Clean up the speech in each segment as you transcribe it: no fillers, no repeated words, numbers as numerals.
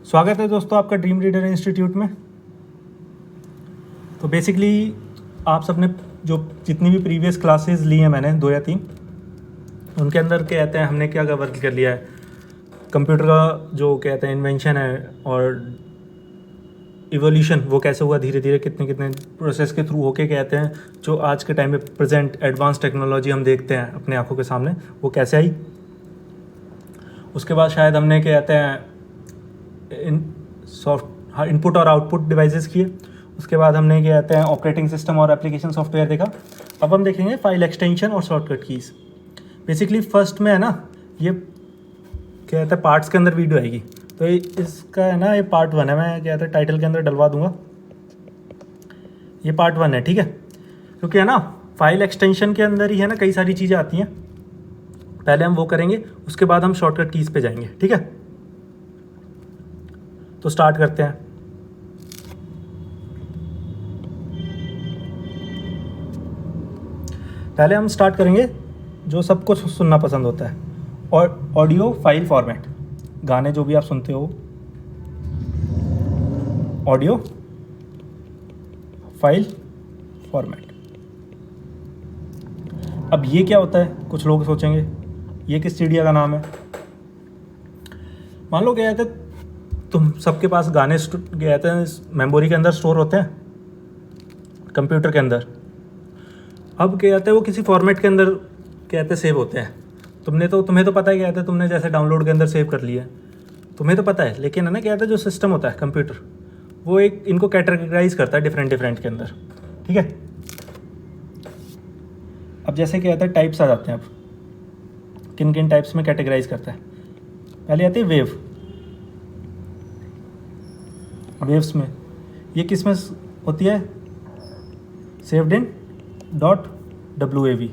स्वागत है दोस्तों आपका ड्रीम रीडर इंस्टीट्यूट में। तो बेसिकली आप सबने जो जितनी भी प्रीवियस क्लासेस ली हैं मैंने 2 या 3, उनके अंदर कहते हैं हमने क्या कवर कर लिया है। कंप्यूटर का जो कहते हैं इन्वेंशन है और इवोल्यूशन वो कैसे हुआ, धीरे धीरे कितने कितने प्रोसेस के थ्रू होके कहते हैं जो आज के टाइम में प्रेजेंट एडवांस टेक्नोलॉजी हम देखते हैं अपने आंखों के सामने वो कैसे आई। उसके बाद शायद हमने कहते हैं इनपुट और आउटपुट डिवाइसेस किए। उसके बाद हमने क्या कहते हैं ऑपरेटिंग सिस्टम और एप्लीकेशन सॉफ्टवेयर देखा। अब हम देखेंगे फाइल एक्सटेंशन और शॉर्टकट कीज़। बेसिकली फर्स्ट में है ना, ये क्या कहते हैं पार्ट्स के अंदर वीडियो आएगी, तो इसका है ना ये पार्ट 1 है। मैं क्या कहते हैं टाइटल के अंदर डलवा दूंगा, ये पार्ट 1 है, ठीक है। क्योंकि है ना फाइल एक्सटेंशन के अंदर ही है ना कई सारी चीज़ें आती हैं। पहले हम वो करेंगे, उसके बाद हम शॉर्टकट कीज़ पे जाएंगे, ठीक है। तो स्टार्ट करते हैं। पहले हम स्टार्ट करेंगे जो सबको सुनना पसंद होता है, और ऑडियो फाइल फॉर्मेट। गाने जो भी आप सुनते हो, ऑडियो फाइल फॉर्मेट। अब ये क्या होता है, कुछ लोग सोचेंगे ये किस चिड़िया का नाम है। मान लो क्या कहते हैं तुम सबके पास गाने कहते हैं मेमोरी के अंदर स्टोर होते हैं कंप्यूटर के अंदर। अब क्या कहते हैं वो किसी फॉर्मेट के अंदर कहते सेव होते हैं। तुम्हें तो पता ही कहते हैं, तुमने जैसे डाउनलोड के अंदर सेव कर लिया है, तुम्हें तो पता है। लेकिन है ना कहते हैं जो सिस्टम होता है कंप्यूटर, वो एक इनको कैटेगराइज करता है डिफरेंट डिफरेंट के अंदर, ठीक है। अब जैसे क्या कहते हैं टाइप्स आ जाते हैं। अब किन किन टाइप्स में कैटेगराइज करता है। पहले आती है वेव। वेव्स में ये किस में होती है, सेव्ड इन .wav।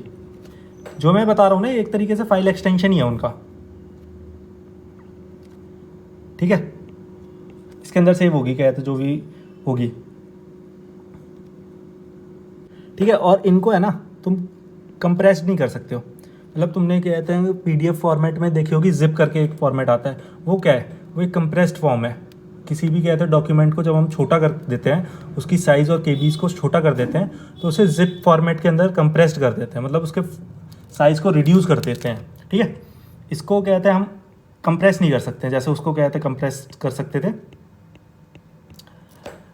जो मैं बता रहा हूँ ना एक तरीके से फाइल एक्सटेंशन ही है उनका, ठीक है। इसके अंदर सेव होगी क्या है तो जो भी होगी, ठीक है। और इनको है ना तुम कंप्रेस नहीं कर सकते हो। मतलब तुमने क्या कहते हैं PDF फॉर्मेट में देखी होगी, जिप करके एक फॉर्मेट आता है, वो क्या है, वो एक कंप्रेस्ड फॉर्म है। किसी भी कहते हैं डॉक्यूमेंट को जब हम छोटा कर देते हैं, उसकी साइज़ और केबीज को छोटा कर देते हैं, तो उसे जिप फॉर्मेट के अंदर कंप्रेस्ड कर देते हैं, मतलब उसके साइज़ को रिड्यूस कर देते हैं, ठीक है। इसको कहते हैं हम कंप्रेस नहीं कर सकते, जैसे उसको कहते हैं कंप्रेस कर सकते थे।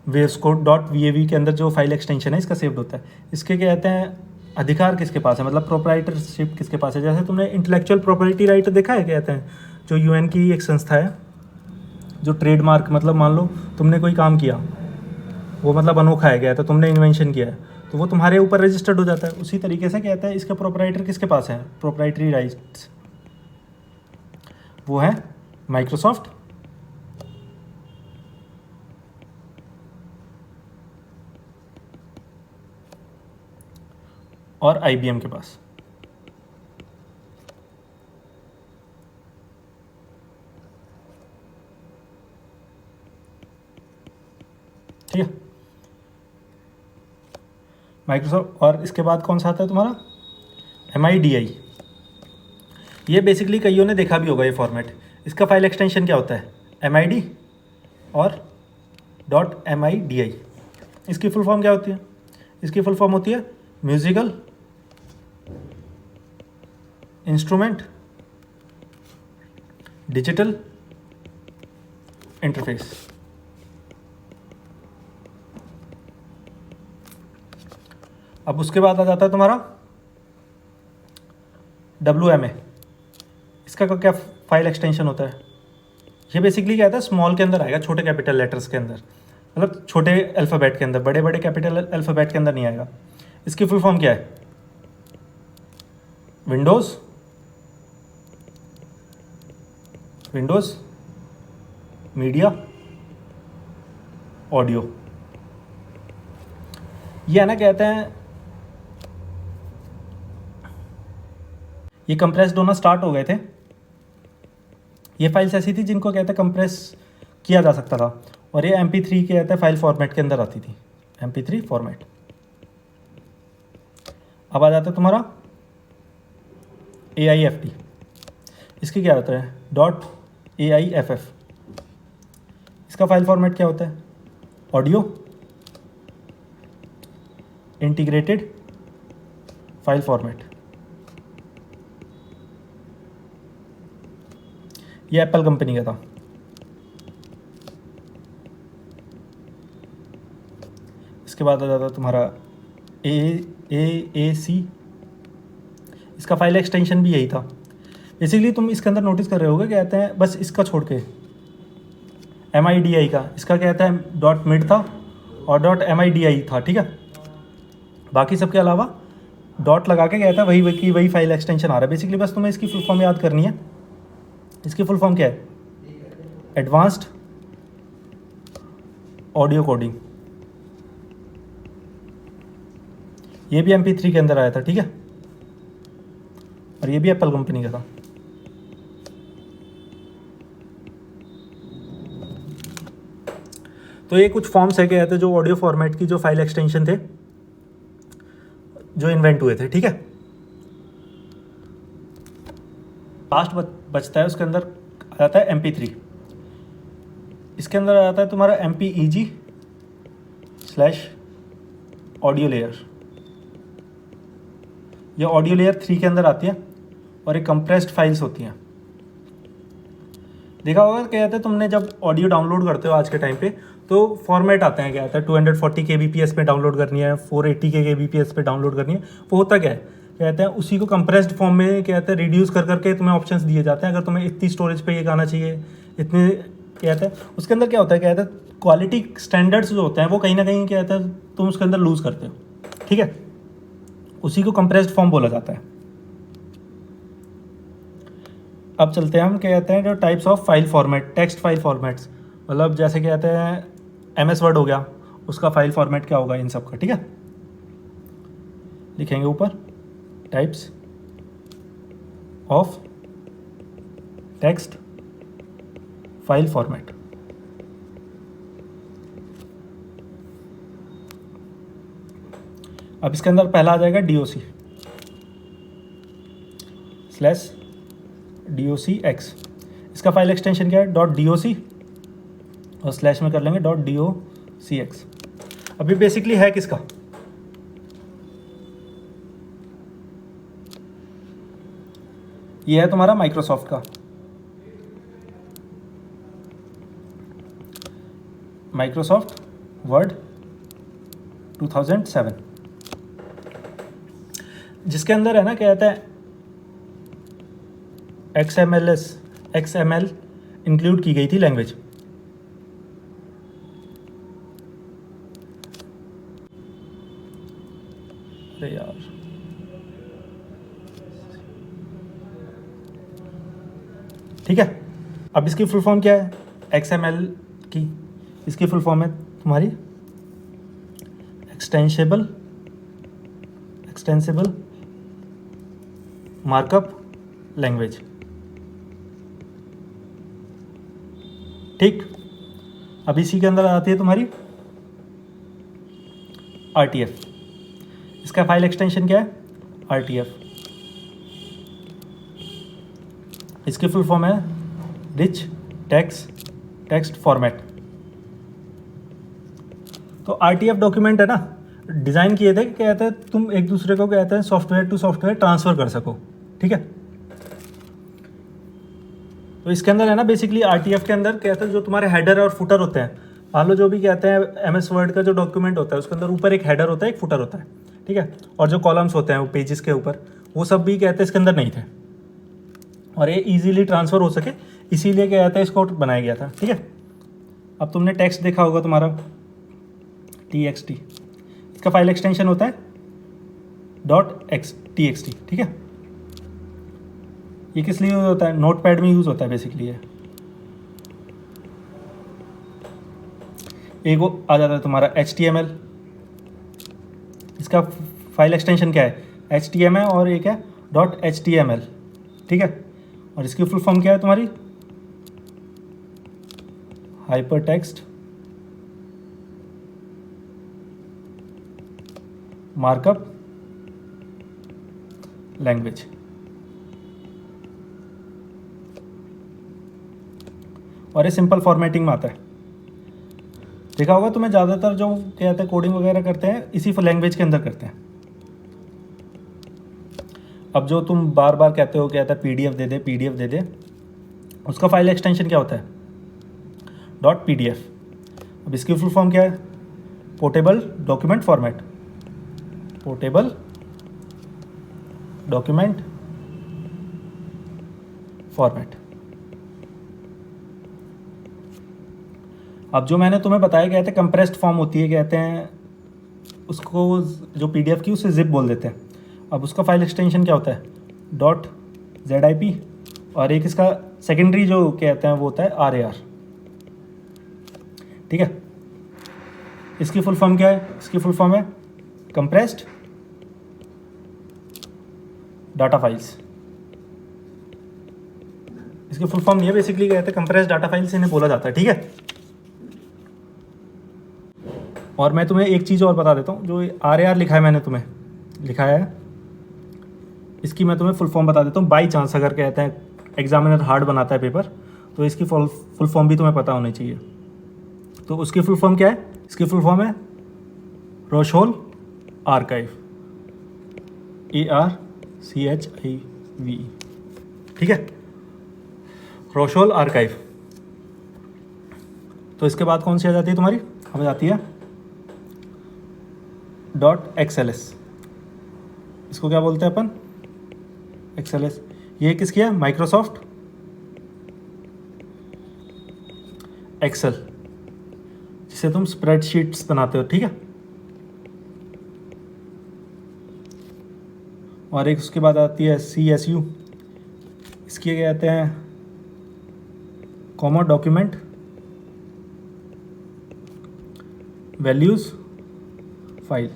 वेव्स को .wav के अंदर जो फाइल एक्सटेंशन है इसका सेव्ड होता है। इसके कहते हैं अधिकार किसके पास है, मतलब प्रोप्राइटरशिप किसके पास है। जैसे तुमने इंटेलेक्चुअल प्रॉपर्टी राइट देखा है, कहते हैं जो UN की एक संस्था है जो ट्रेडमार्क, मतलब मान लो तुमने कोई काम किया, वो मतलब अनोखा है गया तो तुमने इन्वेंशन किया है, तो वो तुम्हारे ऊपर रजिस्टर्ड हो जाता है। उसी तरीके से कहता है इसका प्रोप्राइटर किसके पास है, प्रोप्राइटरी राइट्स, वो है माइक्रोसॉफ्ट और IBM के पास, ठीक है। माइक्रोसॉफ्ट, और इसके बाद कौन सा आता है तुम्हारा MIDI। ये बेसिकली कईयों ने देखा भी होगा ये फॉर्मेट। इसका फाइल एक्सटेंशन क्या होता है, MID और .MIDI। इसकी फुल फॉर्म क्या होती है, इसकी फुल फॉर्म होती है म्यूजिकल इंस्ट्रूमेंट डिजिटल इंटरफेस। अब उसके बाद आ जाता है तुम्हारा WMA। इसका क्या फाइल एक्सटेंशन होता है, ये बेसिकली क्या होता है स्मॉल के अंदर आएगा, छोटे कैपिटल लेटर्स के अंदर, मतलब छोटे अल्फ़ाबेट के अंदर, बड़े बड़े कैपिटल अल्फ़ाबेट के अंदर नहीं आएगा। इसकी फुल फॉर्म क्या है, विंडोज़ मीडिया ऑडियो। ये है ना कहते हैं ये कंप्रेस्ड होना स्टार्ट हो गए थे। ये फाइल्स ऐसी थी जिनको कहते हैं कंप्रेस किया जा सकता था, और ये MP3 के कहते हैं फाइल फॉर्मेट के अंदर आती थी, MP3 फॉर्मेट। अब आ जाता है तुम्हारा AIFT। इसकी क्या होता है, .AIFF। इसका फाइल फॉर्मेट क्या होता है? Audio integrated file format. ये एप्पल कंपनी का था। इसके बाद आ जाता है तुम्हारा AAC। इसका फाइल एक्सटेंशन भी यही था। बेसिकली तुम इसके अंदर नोटिस कर रहे होगे, कहते हैं बस इसका छोड़ के MIDI का, इसका कहता है डॉट मिड था और डॉट MIDI था, ठीक है। बाकी सबके अलावा डॉट लगा के कहता है वही फाइल एक्सटेंशन आ रहा है। बेसिकली बस तुम्हें इसकी फुल फॉर्म याद करनी है। इसकी फुल फॉर्म क्या है? Advanced audio coding. ये भी MP3 के अंदर आया था, ठीक है, और ये भी एप्पल कंपनी का था। तो ये कुछ फॉर्म्स है कहते हैं जो ऑडियो फॉर्मेट की जो फाइल एक्सटेंशन थे जो इन्वेंट हुए थे, ठीक है। लास्ट बचता है, उसके अंदर आ जाता है MP3। इसके अंदर आ जाता है तुम्हारा MPEG/ऑडियो लेयर। ये ऑडियो लेयर 3 के अंदर आती है और एक कंप्रेस्ड फाइल्स होती हैं। देखा होगा क्या कहते हैं, तुमने जब ऑडियो डाउनलोड करते हो आज के टाइम पे तो फॉर्मेट आते हैं, क्या आता है 240 kbps पे डाउनलोड करनी है, 480 kbps पे डाउनलोड करनी है। वो होता क्या है, कहते हैं उसी को कंप्रेस्ड फॉर्म में कहते हैं रिड्यूस कर करके तुम्हें ऑप्शंस दिए जाते हैं। अगर तुम्हें इतनी स्टोरेज पे ये गाना चाहिए, इतने कहते हैं, उसके अंदर क्या होता है, कहते हैं क्वालिटी स्टैंडर्ड्स जो होते हैं वो कहीं ना कहीं कहते हैं तुम उसके अंदर लूज़ करते हो, ठीक है। उसी को कंप्रेस्ड फॉर्म बोला जाता है। अब चलते हैं हम, क्या कहते हैं जो types of file format, text file formats, मतलब जैसे कहते हैं MS वर्ड हो गया, उसका फाइल फॉर्मेट क्या होगा इन सब का, ठीक है। लिखेंगे ऊपर types of text file format. अब इसके अंदर पहला आ जाएगा DOC/DOCX। इसका फाइल एक्सटेंशन क्या है? .doc और स्लैश में कर लेंगे .docx। अभी बेसिकली है किसका? ये है तुम्हारा माइक्रोसॉफ्ट का, माइक्रोसॉफ्ट वर्ड 2007, जिसके अंदर है ना क्या कहता है XML इंक्लूड की गई थी लैंग्वेज। अरे यार, ठीक है। अब इसकी फुल फॉर्म क्या है XML की? इसकी फुल फॉर्म है तुम्हारी एक्सटेंसिबल मार्कअप लैंग्वेज, ठीक। अब इसी के अंदर आती है तुम्हारी RTF। इसका फाइल एक्सटेंशन क्या है? RTF। इसकी फुल फॉर्म है रिच टेक्स्ट फॉर्मेट। तो RTF डॉक्यूमेंट है ना, डिज़ाइन किए थे कि कहते हैं तुम एक दूसरे को कहते हैं सॉफ्टवेयर टू सॉफ्टवेयर ट्रांसफ़र कर सको, ठीक है। तो इसके अंदर है ना बेसिकली RTF के अंदर कहते हैं जो तुम्हारे हेडर और फुटर होते हैं, मान लो जो भी कहते हैं MS वर्ड का जो डॉक्यूमेंट होता है उसके अंदर ऊपर एक हेडर होता है, एक फुटर होता है, ठीक है। और जो कॉलम्स होते हैं वो पेजेस के ऊपर, वो सब भी कहते हैं इसके अंदर नहीं थे और ये ईजीली ट्रांसफ़र हो सके, इसीलिए क्या कहते हैं इसको बनाया गया था, ठीक है। अब तुमने टेक्स्ट देखा होगा तुम्हारा TXT, इसका फाइल एक्सटेंशन होता है .txt, ठीक है। ये किस लिए यूज़ होता है? नोटपैड में यूज़ होता है बेसिकली। ये एक वो आ जाता है तुम्हारा HTML। इसका फाइल एक्सटेंशन क्या है? HTML और एक है .html, ठीक है। और इसकी फुल फॉर्म क्या है तुम्हारी? Hypertext markup language. और ये सिंपल फॉर्मेटिंग में आता है। देखा होगा तुम्हें, ज़्यादातर जो क्या कहते हैं कोडिंग वगैरह करते हैं इसी लैंग्वेज के अंदर करते हैं। अब जो तुम बार बार कहते हो क्या कहता है PDF दे दे, PDF दे दे, उसका फाइल एक्सटेंशन क्या होता है? .pdf। अब इसकी फुल फॉर्म क्या है? Portable document format. Portable document format. अब जो मैंने तुम्हें बताया कहते हैं कंप्रेस्ड फॉर्म होती है, कहते हैं उसको, जो PDF की उसे जिप बोल देते हैं। अब उसका फाइल एक्सटेंशन क्या होता है? .zip। और एक इसका सेकेंडरी जो कहते हैं वो होता है RAR। ठीक है, इसकी फुल फॉर्म क्या है? इसकी फुल फॉर्म है कंप्रेस्ड डाटा फाइल्स। इसकी फुल फॉर्म ये बेसिकली कहते हैं कंप्रेस्ड डाटा फाइल्स, इन्हें बोला जाता है। ठीक है, और मैं तुम्हें एक चीज़ और बता देता हूँ, जो RAR लिखा है मैंने तुम्हें लिखाया है, इसकी मैं तुम्हें फुल फॉर्म बता देता हूँ। बाई चांस अगर कहते हैं एग्जामिनर हार्ड बनाता है पेपर, तो इसकी फुल फॉर्म भी तुम्हें पता होनी चाहिए। तो उसकी फुल फॉर्म क्या है? इसकी फुल फॉर्म है रोशहोल आर्काइव। ARCHIVE। ठीक है, रोशहोल आर्काइव। तो इसके बाद कौन सी आ जाती है तुम्हारी? हमें जाती है .xls। इसको क्या बोलते हैं अपन? XLS। ये किसकी है? माइक्रोसॉफ्ट एक्सेल, जिसे तुम स्प्रेडशीट्स बनाते हो। ठीक है, और एक उसके बाद आती है CSU। इसकी क्या कहते हैं? Common document values file.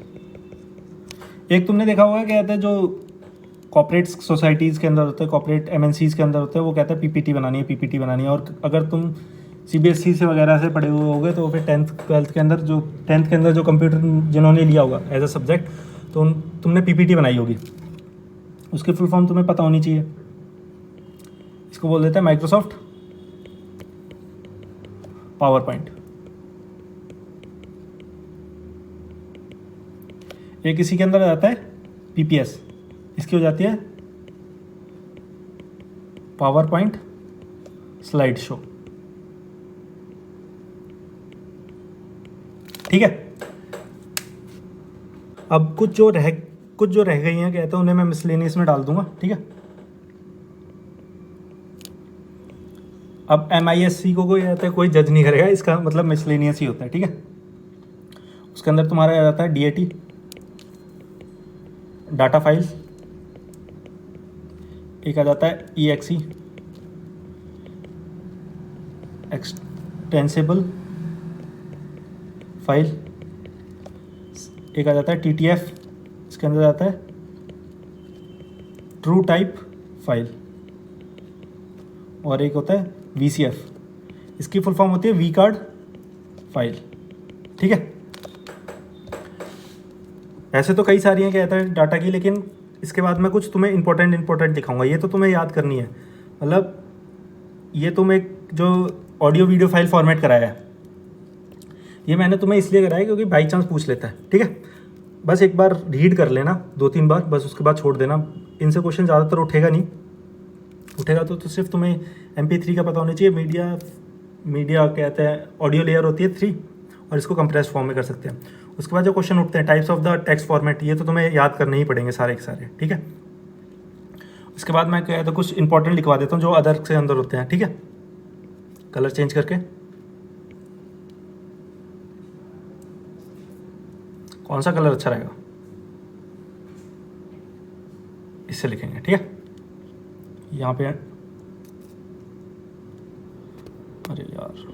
एक तुमने देखा होगा क्या कहते हैं जो कॉर्पोरेट सोसाइटीज़ के अंदर होते हैं, कॉर्पोरेट MNCs के अंदर होते हैं, वो कहते हैं PPT बनानी है, PPT बनानी है। और अगर तुम CBSE से वगैरह से पढ़े हुए होगे तो फिर 10th के अंदर जो कंप्यूटर जिन्होंने लिया होगा एज अ सब्जेक्ट, तो तुमने PPT बनाई होगी। उसकी फुल फॉर्म तुम्हें पता होनी चाहिए। इसको बोल देते हैं माइक्रोसॉफ्ट पावर पॉइंट। एक इसी के अंदर आता है PPS। इसकी हो जाती है पावर पॉइंट स्लाइड शो। ठीक है, अब कुछ जो रह गई हैं कहते हैं उन्हें मैं मिसलेनियस में डाल दूंगा। ठीक है, अब MISC को कोई कहता है, कोई जज नहीं करेगा, इसका मतलब मिसलेनियस ही होता है। ठीक है, उसके अंदर तुम्हारा आ जाता है DAT डाटा फाइल्स। एक आ जाता है EXE एक्सटेंसिबल फाइल। एक आ जाता है TTF, इसके अंदर आता है ट्रू टाइप फाइल। और एक होता है VCF, इसकी फुल फॉर्म होती है वी कार्ड फाइल। ठीक है, ऐसे तो कई सारी हैं कहते हैं डाटा की, लेकिन इसके बाद मैं कुछ तुम्हें इंपॉर्टेंट दिखाऊंगा। ये तो तुम्हें याद करनी है, मतलब ये तुम एक जो ऑडियो वीडियो फाइल फॉर्मेट कराया है, ये मैंने तुम्हें इसलिए कराया क्योंकि बाई चांस पूछ लेता है। ठीक है, बस एक बार रीड कर लेना 2-3 बार, बस उसके बाद छोड़ देना। इनसे क्वेश्चन ज़्यादातर उठेगा नहीं, उठेगा तो सिर्फ तुम्हें MP3 का पता होना चाहिए। मीडिया कहते हैं ऑडियो लेयर होती है 3, और इसको कंप्रेस फॉर्म में कर सकते हैं। उसके बाद जो क्वेश्चन उठते हैं types of the text format, ये तो तुम्हें याद करने ही पड़ेंगे सारे के सारे। ठीक है, उसके बाद मैं कहता कुछ इंपॉर्टेंट लिखवा देता हूँ जो अदर से अंदर होते हैं। ठीक है, कलर चेंज करके कौन सा कलर अच्छा रहेगा, इससे लिखेंगे। ठीक है, यहाँ पे अरे यार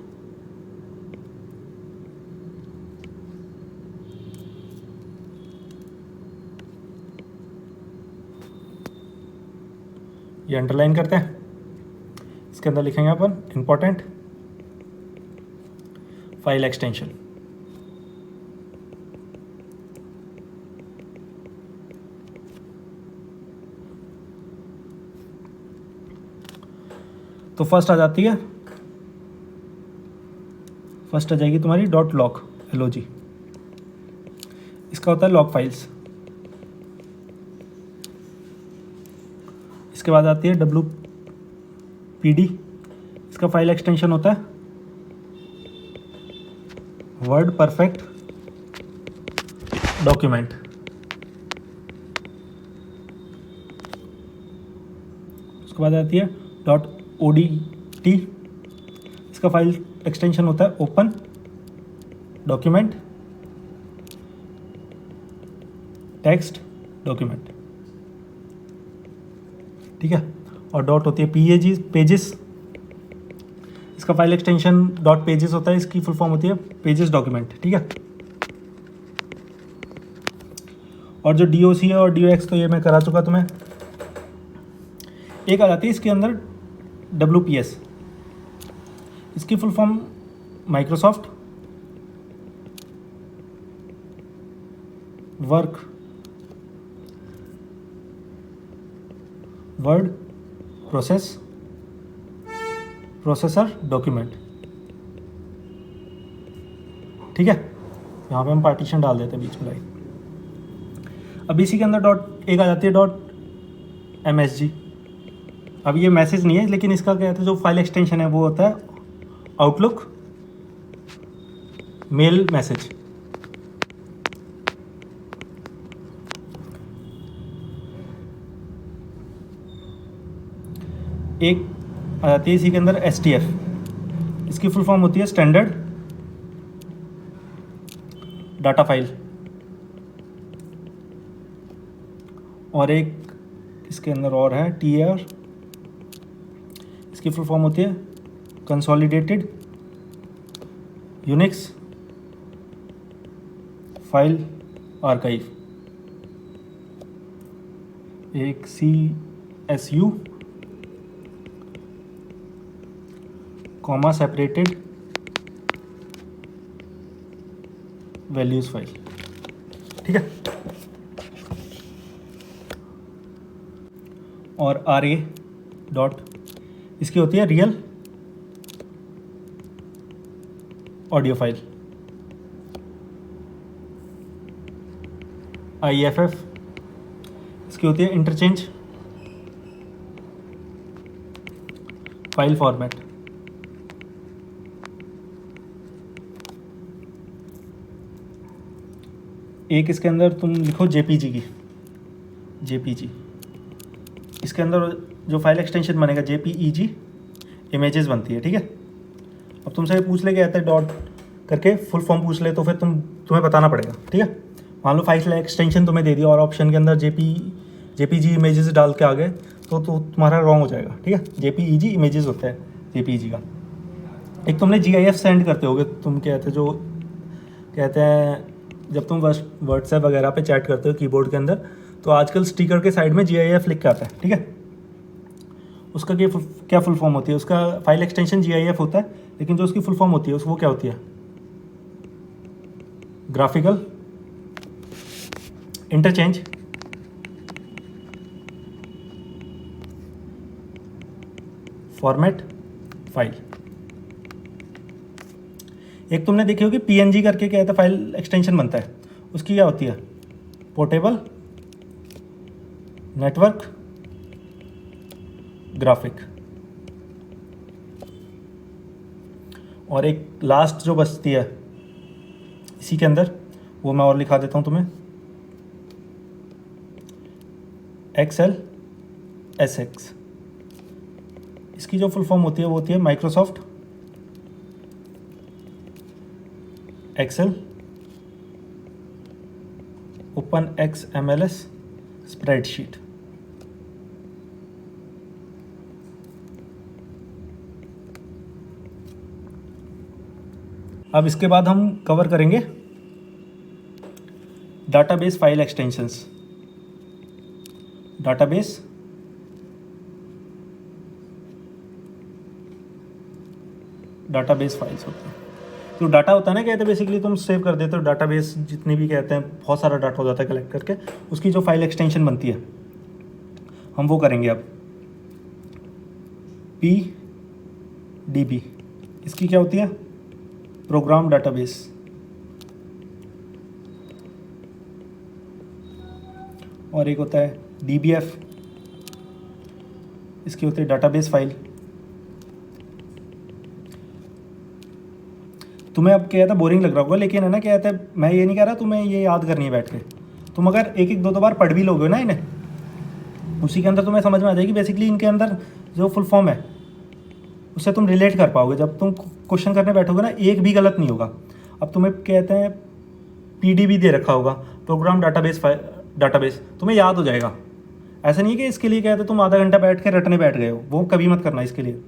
ये अंडरलाइन करते हैं। इसके अंदर लिखेंगे अपन इंपॉर्टेंट फाइल एक्सटेंशन। तो फर्स्ट आ जाती है फर्स्ट आ जाएगी तुम्हारी डॉट लॉग LOG, इसका होता है लॉग फाइल्स। इसके बाद आती है WPD, इसका फाइल एक्सटेंशन होता है वर्ड परफेक्ट डॉक्यूमेंट। उसके बाद आती है .odt, इसका फाइल एक्सटेंशन होता है ओपन डॉक्यूमेंट टेक्स्ट डॉक्यूमेंट, ठीक है। और डॉट होती है पेजेस, इसका फाइल एक्सटेंशन डॉट पेजेस होता है, इसकी फुल फॉर्म होती है पेजेस डॉक्यूमेंट, ठीक है। और जो DOC है और DOX तो ये मैं करा चुका तुम्हें। एक आ जाती है इसके अंदर WPS, इसकी full form Microsoft word processor document, ठीक है। यहाँ पे हम पार्टीशन डाल देते हैं बीच में लाइन। अब इसी के अंदर एक आ जाती है .msg। अब ये मैसेज नहीं है, लेकिन इसका क्या कहते हैं जो फाइल एक्सटेंशन है वो होता है आउटलुक मेल मैसेज। एक आ जाती है इसी के अंदर STF, इसकी फुल फॉर्म होती है स्टैंडर्ड डाटा फाइल। और एक इसके अंदर और है TAR, इसकी फुल फॉर्म होती है कंसोलिडेटेड यूनिक्स फाइल आर्काइव। एक CSU comma separated values file, ठीक है। और RA डॉट, इसकी होती है रियल ऑडियो फाइल। IFF, इसकी होती है इंटरचेंज फाइल फॉर्मेट। एक इसके अंदर तुम लिखो JPG, इसके अंदर जो फाइल एक्सटेंशन बनेगा JPEG इमेजेस बनती है, ठीक है। अब तुमसे पूछ ले क्या आता है डॉट करके फुल फॉर्म पूछ ले तो फिर तुम्हें बताना पड़ेगा, ठीक है। मान लो फाइल एक्सटेंशन तुम्हें दे दिया और ऑप्शन के अंदर JPG इमेजेस डाल के आ गए तो तुम्हारा रॉन्ग हो जाएगा, ठीक है। JPEG इमेजेस होता है JPEG का। एक तुमने GIF सेंड करते होगे, तुम कहते हैं जब तुम व्हाट्सएप वगैरह पे चैट करते हो कीबोर्ड के अंदर, तो आजकल स्टिकर के साइड में GIF लिख के आता है, ठीक है। उसका क्या फुल फॉर्म होती है? उसका फाइल एक्सटेंशन GIF होता है, लेकिन जो उसकी फुल फॉर्म होती है वो क्या होती है? Graphical interchange format file. एक तुमने देखी होगी PNG करके क्या है फाइल एक्सटेंशन बनता है, उसकी क्या होती है? Portable network graphic. और एक लास्ट जो बचती है इसी के अंदर, वो मैं और लिखा देता हूं तुम्हें, XLSX। इसकी जो फुल फॉर्म होती है वो होती है Microsoft Excel open XMLS spreadsheet. अब इसके बाद हम कवर करेंगे database file extensions. Database files होते हैं। जो डाटा होता है ना, कहते हैं बेसिकली तुम सेव कर देते हो डाटाबेस, जितनी भी कहते हैं बहुत सारा डाटा हो जाता है कलेक्ट करके, उसकी जो फाइल एक्सटेंशन बनती है हम वो करेंगे अब। PDB, इसकी क्या होती है? प्रोग्राम डाटाबेस, और एक होता है DBF, इसकी होती है डाटाबेस फाइल। तुम्हें अब क्या था, बोरिंग लग रहा होगा, लेकिन है ना क्या कहता है, मैं ये नहीं कह रहा तुम्हें ये याद करनी है बैठ के। तुम अगर एक एक दो दो बार पढ़ भी लोगे ना इन्हें, उसी के अंदर तुम्हें समझ में आ जाएगी बेसिकली इनके अंदर जो फुल फॉर्म है उससे तुम रिलेट कर पाओगे। जब तुम क्वेश्चन करने बैठोगे ना, एक भी गलत नहीं होगा। अब तुम्हें कहते हैं PDB दे रखा होगा, प्रोग्राम डाटाबेस, तुम्हें याद हो जाएगा। ऐसा नहीं है कि इसके लिए कहते हैं तुम आधा घंटा बैठ के रटने बैठ गए हो, वो कभी मत करना इसके लिए।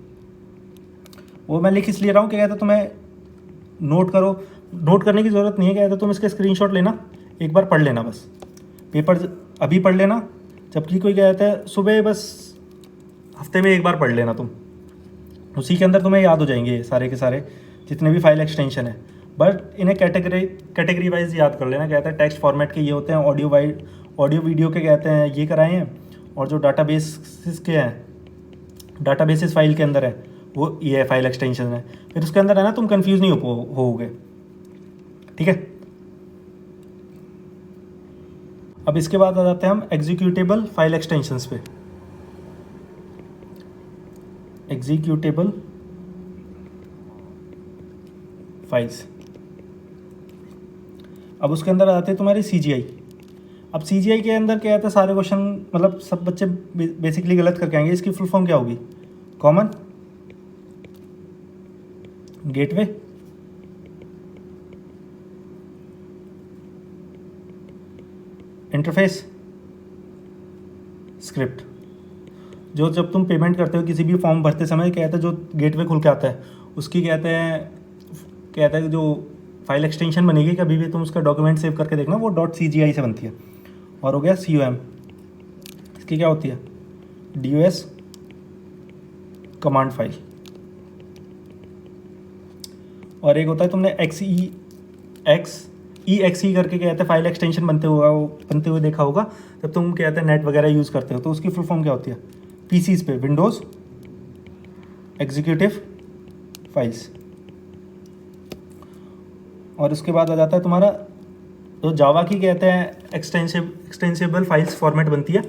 वो मैं लिख इसलिए रहा हूँ कि कहते तुम्हें नोट करो, नोट करने की ज़रूरत नहीं है। कहते तुम इसके स्क्रीनशॉट लेना, एक बार पढ़ लेना बस, पेपर अभी पढ़ लेना, जबकि कोई कहता है सुबह, बस हफ्ते में एक बार पढ़ लेना तुम, उसी के अंदर तुम्हें याद हो जाएंगे सारे के सारे जितने भी फाइल एक्सटेंशन है। बट इन्हें कैटेगरी वाइज याद कर लेना। कहता है टेक्स्ट फॉर्मेट के ये होते हैं, ऑडियो वीडियो के कहते हैं ये कराए हैं, और जो डाटाबेस के हैं, डाटाबेसिस फाइल के अंदर है वो ये फाइल एक्सटेंशन है। फिर उसके अंदर है ना, तुम कंफ्यूज नहीं होगे, ठीक है। अब इसके बाद आ जाते हैं हम एग्जीक्यूटेबल फाइल एक्सटेंशंस पे। एग्जीक्यूटेबल फाइल्स, अब उसके अंदर आ जाते हैं तुम्हारी CGI। अब CGI के अंदर क्या आता है, सारे क्वेश्चन मतलब सब बच्चे बेसिकली गलत करके आएंगे। इसकी फुल फॉर्म क्या होगी? Common gateway interface script. जो जब तुम पेमेंट करते हो किसी भी फॉर्म भरते समय, कहते हैं जो गेटवे खुल के आता है उसकी कहते हैं जो फाइल एक्सटेंशन बनेगी, कभी भी तुम उसका डॉक्यूमेंट सेव करके देखना, वो .CGI से बनती है। और हो गया COM, इसकी क्या होती है? DOS command file. और एक होता है, तुमने EXE करके कहते हैं फाइल एक्सटेंशन बनते हुए देखा होगा जब तुम कहते हैं नेट वगैरह यूज़ करते हो, तो उसकी फुल फॉर्म क्या होती है? PCs पे विंडोज़ एग्जीक्यूटिव फाइल्स। और उसके बाद आ जाता है तुम्हारा जो जावा की कहते हैं एक्सटेंसिबल फाइल्स फॉर्मेट बनती है,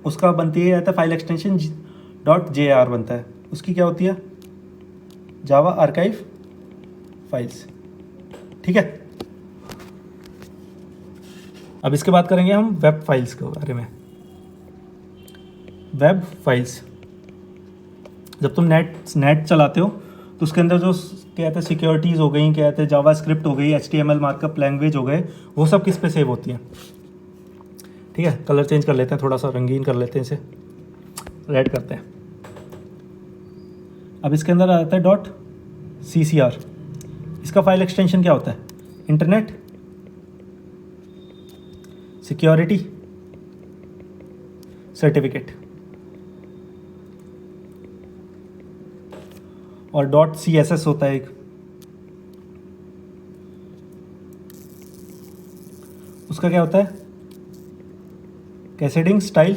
उसका बनती है फाइल एक्सटेंशन .jar बनता है, उसकी क्या होती है? जावा आर्काइव फाइल्स, ठीक है। अब इसके बाद करेंगे हम वेब फाइल्स के बारे में। वेब फाइल्स, जब तुम नेट चलाते हो तो उसके अंदर जो कहते हैं सिक्योरिटीज़ हो गई, कहते हैं जावा स्क्रिप्ट हो गई, HTML मार्कअप लैंग्वेज हो गए, वो सब किस पे सेव होती हैं? ठीक है, कलर चेंज कर लेते हैं, थोड़ा सा रंगीन कर लेते हैं, इसे रेड करते हैं। अब इसके अंदर आ जाता है .CCR। इसका फाइल एक्सटेंशन क्या होता है? Internet security certificate. और .CSS होता है एक, उसका क्या होता है? कैसेडिंग स्टाइल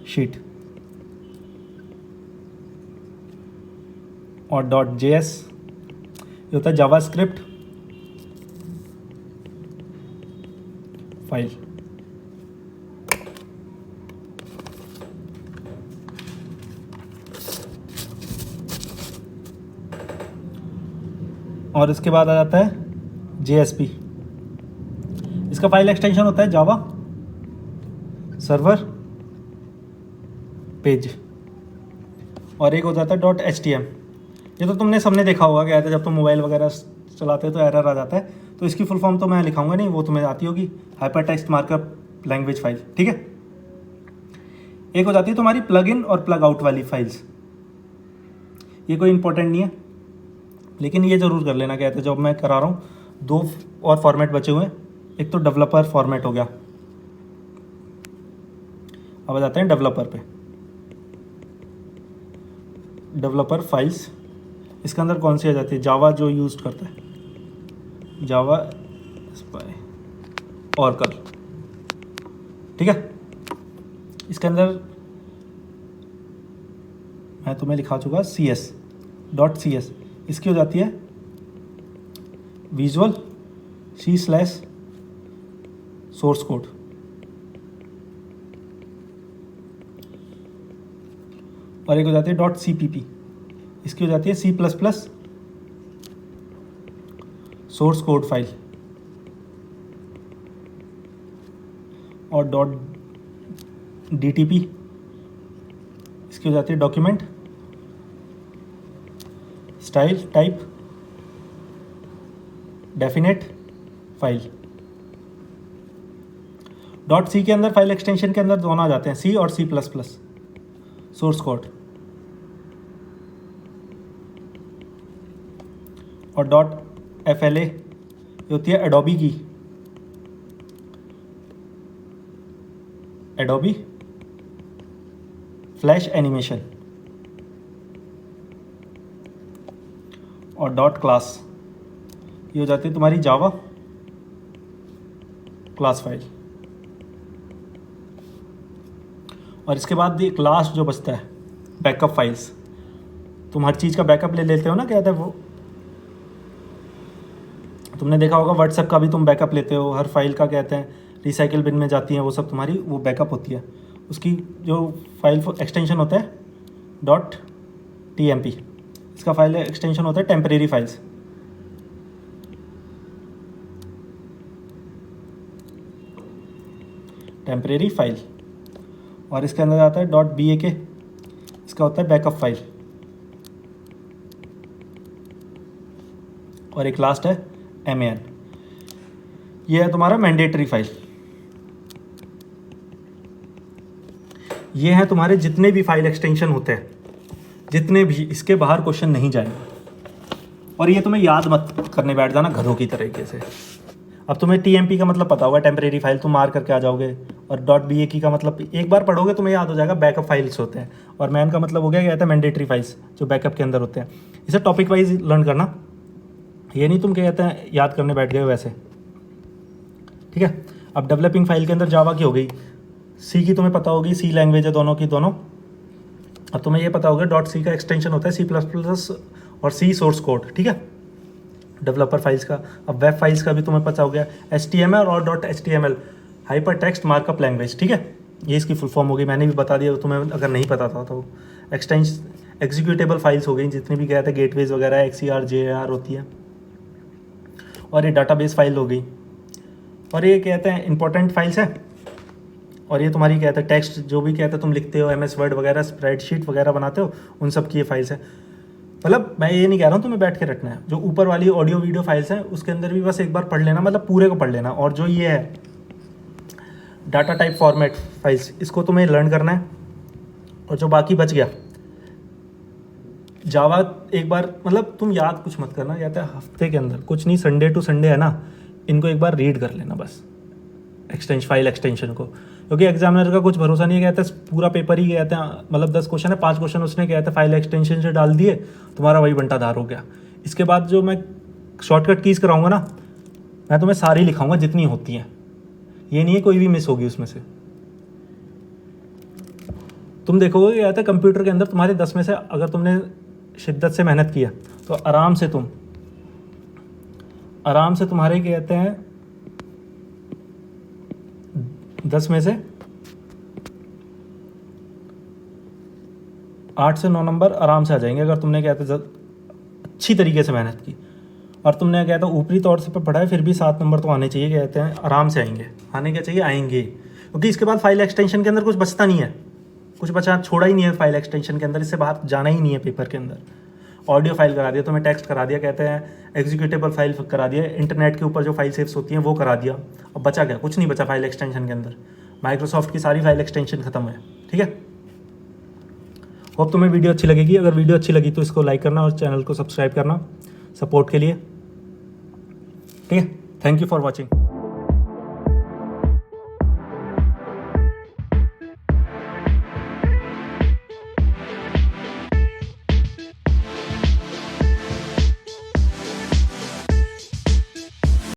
शीट। और .JS ये होता है जावा स्क्रिप्ट फाइल। और इसके बाद आ जाता है JSP। इसका फाइल एक्सटेंशन होता है जावा सर्वर पेज। और एक हो जाता है .HTM। ये तो तुमने सबने देखा होगा, क्या है जब तुम मोबाइल वगैरह चलाते हो तो एरर आ जाता है, तो इसकी फुल फॉर्म तो मैं लिखाऊंगा नहीं, वो तुम्हें आती होगी, hyper text markup language file, ठीक है। एक हो जाती है तुम्हारी प्लग इन और प्लग आउट वाली फाइल्स। ये कोई इंपॉर्टेंट नहीं है, लेकिन ये ज़रूर कर लेना। कहते हैं जब मैं करा रहा हूँ, 2 और फॉर्मेट बचे हुए हैं। एक तो डेवलपर फॉर्मेट हो गया। अब आ जाते हैं डेवलपर पे। डेवलपर फाइल्स, इसके अंदर कौन सी आ जाती है? जावा जो यूज़ करता है, जावा स्पाई ऑरकल, ठीक है। इसके अंदर मैं तुम्हें लिखा चुका CS .CS। इसकी हो जाती है विजुअल C/source कोड, और एक हो जाती है .cpp, इसकी हो जाती है C++ सोर्स कोड फाइल, और .dtp इसकी हो जाती है document style type definite file. .c के अंदर फाइल एक्सटेंशन के अंदर दोनों आ जाते हैं, C और C++ सोर्स कोड, और .fla ये होती है एडोबी की, एडोबी फ्लैश एनिमेशन, और .class ये हो जाती है तुम्हारी जावा क्लास फाइल। और इसके बाद एक लास्ट जो बचता है बैकअप फाइल्स। तुम हर चीज़ का बैकअप ले लेते हो ना, क्या कहते हैं वो, तुमने देखा होगा व्हाट्सएप का भी तुम बैकअप लेते हो, हर फाइल का कहते हैं रिसाइकिल बिन में जाती है, वो सब तुम्हारी वो बैकअप होती है। उसकी जो फाइल एक्सटेंशन होता है .tmp, इसका फाइल एक्सटेंशन होता है टेम्परेरी फाइल्स। टेम्परेरी फाइल, और इसके अंदर आता है .bak, इसका होता है बैकअप फाइल, और एक लास्ट है man, ये है तुम्हारा मैंडेटरी फाइल। ये हैं तुम्हारे जितने भी फाइल एक्सटेंशन होते हैं, जितने भी, इसके बाहर क्वेश्चन नहीं जाएंगे। और ये तुम्हें याद मत करने बैठ जाना घरों की तरीके से। अब तुम्हें TMP का मतलब पता होगा, टेम्परेरी फाइल, तुम मार करके आ जाओगे, और .bak का मतलब एक बार पढ़ोगे तुम्हें याद हो जाएगा, बैकअप फाइल्स होते हैं, और मैन का मतलब हो गया कहता है मैंडेटरी फाइल्स जो बैकअप के अंदर होते हैं। इसे टॉपिक वाइज लर्न करना, ये नहीं तुम क्या कहते हैं याद करने बैठ गए वैसे, ठीक है। अब डेवलपिंग फाइल के अंदर जावा की हो गई, C की तुम्हें पता होगी, C लैंग्वेज है दोनों की दोनों। अब तुम्हें ये पता होगा .c का एक्सटेंशन होता है C++ और C सोर्स कोड, ठीक है, डेवलपर फाइल्स का। अब वेब फाइल्स का भी तुम्हें पता हो गया, HTML और .html hyper text markup language, ठीक है, ये इसकी फुल फॉर्म हो गई, मैंने भी बता दिया तुम्हें अगर नहीं पता था तो। एग्जीक्यूटेबल फाइल्स हो गई, जितनी भी कहते हैं गेटवेज वगैरह, XCR JAR होती है, और ये डाटाबेस फाइल हो गई, और ये कहते हैं इंपॉर्टेंट फाइल्स है, और ये तुम्हारी कहते हैं टेक्स्ट जो भी कहते हैं तुम लिखते हो, MS वर्ड वगैरह स्प्रेडशीट वगैरह बनाते हो, उन सब की ये फाइल्स है। मतलब मैं ये नहीं कह रहा हूँ तुम्हें बैठ के रटना है, जो ऊपर वाली ऑडियो वीडियो फाइल्स हैं उसके अंदर भी बस एक बार पढ़ लेना, मतलब पूरे को पढ़ लेना। और जो ये है डाटा टाइप फॉर्मेट फाइल्स, इसको तुम्हें लर्न करना है। और जो बाकी बच गया जावा, एक बार मतलब तुम याद कुछ मत करना, कहते हैं हफ्ते के अंदर कुछ नहीं, संडे टू संडे है ना, इनको एक बार रीड कर लेना बस, फाइल एक्सटेंशन को, क्योंकि एग्जामिनर का कुछ भरोसा नहीं है, कहते हैं पूरा पेपर ही कहते हैं, मतलब 10 क्वेश्चन है, 5 क्वेश्चन उसने कहते हैं फाइल एक्सटेंशन से डाल दिए, तुम्हारा वही बंटाधार हो गया। इसके बाद जो मैं शॉर्टकट कीज़ कराऊंगा ना, मैं तुम्हें सारी लिखाऊंगा जितनी होती हैं, ये नहीं है कोई भी मिस होगी उसमें से। तुम देखोगे कहते हैं कंप्यूटर के अंदर तुम्हारे 10 में से अगर तुमने शिद्दत से मेहनत किया तो आराम से तुम्हारे कहते हैं 10 में से 8 से 9 नंबर आराम से आ जाएंगे, अगर तुमने कहते हैं अच्छी तरीके से मेहनत की। और तुमने कहता है ऊपरी तौर से पढ़ा है, फिर भी 7 नंबर तो आने चाहिए, कहते हैं आराम से आएंगे, आने क्या चाहिए, आएंगे। क्योंकि इसके बाद फाइल एक्सटेंशन के अंदर कुछ बचता नहीं है, कुछ बचा छोड़ा ही नहीं है फाइल एक्सटेंशन के अंदर, इससे बाहर जाना ही नहीं है पेपर के अंदर। ऑडियो फाइल करा दिया तुम्हें, टेक्स्ट करा दिया, कहते हैं एग्जीक्यूटेबल फाइल करा दिया, इंटरनेट के ऊपर जो फाइल सेव्स होती हैं वो करा दिया। अब बचा क्या, कुछ नहीं बचा फाइल एक्सटेंशन के अंदर। माइक्रोसॉफ्ट की सारी फाइल एक्सटेंशन खत्म है, ठीक है। होप तुम्हें वीडियो अच्छी लगेगी, अगर वीडियो अच्छी लगी तो इसको लाइक करना और चैनल को सब्सक्राइब करना सपोर्ट के लिए, ठीक है। Thank you for watching.